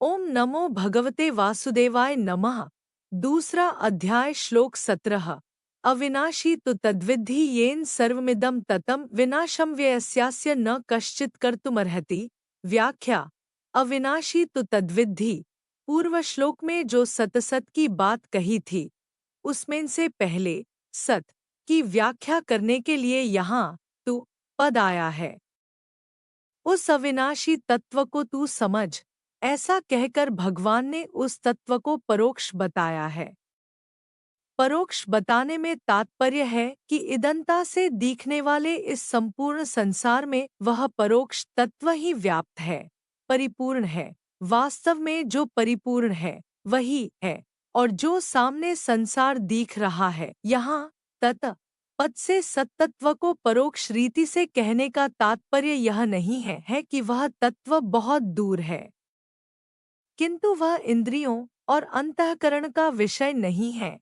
ओम नमो भगवते वासुदेवाय नमः। दूसरा अध्याय श्लोक 17। अविनाशी तु तद्विद्धि येन सर्वमिदं ततं विनाशं व्ययस्यास्य न कश्चित् कर्तुमर्हति। व्याख्या। अविनाशी तु तद्विद्धि। पूर्व श्लोक में जो सतसत की बात कही थी उसमें से पहले सत की व्याख्या करने के लिए यहाँ तु पद आया है। उस अविनाशी तत्व को तू समझ, ऐसा कहकर भगवान ने उस तत्व को परोक्ष बताया है। परोक्ष बताने में तात्पर्य है कि इदंता से दिखने वाले इस संपूर्ण संसार में वह परोक्ष तत्व ही व्याप्त है, परिपूर्ण है। वास्तव में जो परिपूर्ण है वही है, और जो सामने संसार दिख रहा है यहाँ तत् पद से सत्तत्व को परोक्ष रीति से कहने का तात्पर्य यह नहीं है कि वह तत्व बहुत दूर है, किंतु वह इंद्रियों और अंतःकरण का विषय नहीं है,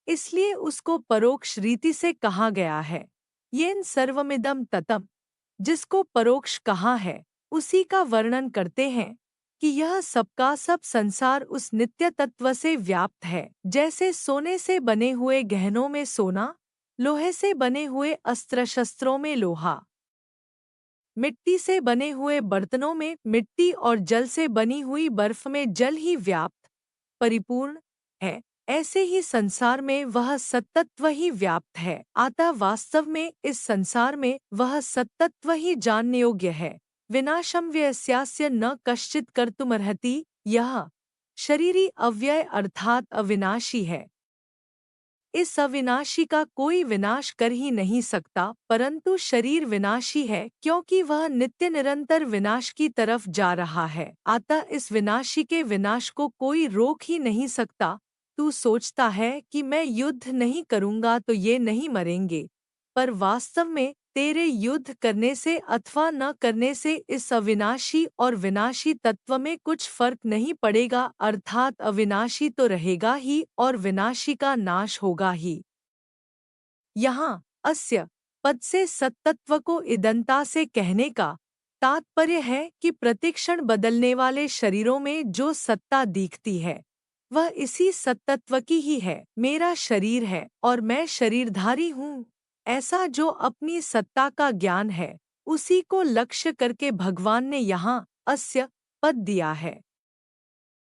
इसलिए उसको परोक्ष रीति से कहा गया है। येन सर्वमिदं ततम, जिसको परोक्ष कहा है उसी का वर्णन करते हैं कि यह सबका सब संसार उस नित्य तत्व से व्याप्त है। जैसे सोने से बने हुए गहनों में सोना, लोहे से बने हुए अस्त्र शस्त्रों में लोहा, मिट्टी से बने हुए बर्तनों में मिट्टी और जल से बनी हुई बर्फ में जल ही व्याप्त परिपूर्ण है, ऐसे ही संसार में वह सत्तत्व ही व्याप्त है। अतः वास्तव में इस संसार में वह सत्तत्व ही जानने योग्य है। विनाशम व्यस्यास्य न कश्चित् कर्तुमर्हति। यह शरीरी अव्यय अर्थात अविनाशी है। इस अविनाशी का कोई विनाश कर ही नहीं सकता, परंतु शरीर विनाशी है क्योंकि वह नित्य निरंतर विनाश की तरफ जा रहा है। अतः इस विनाशी के विनाश को कोई रोक ही नहीं सकता। तू सोचता है कि मैं युद्ध नहीं करूंगा तो ये नहीं मरेंगे, पर वास्तव में तेरे युद्ध करने से अथवा न करने से इस अविनाशी और विनाशी तत्व में कुछ फर्क नहीं पड़ेगा, अर्थात अविनाशी तो रहेगा ही और विनाशी का नाश होगा ही। यहाँ अस्य पद से सत्तत्व को इदंता से कहने का तात्पर्य है कि प्रतिक्षण बदलने वाले शरीरों में जो सत्ता दिखती है वह इसी सत्तत्व की ही है। मेरा शरीर है और मैं शरीरधारी हूँ, ऐसा जो अपनी सत्ता का ज्ञान है उसी को लक्ष्य करके भगवान ने यहाँ अस्य पद दिया है।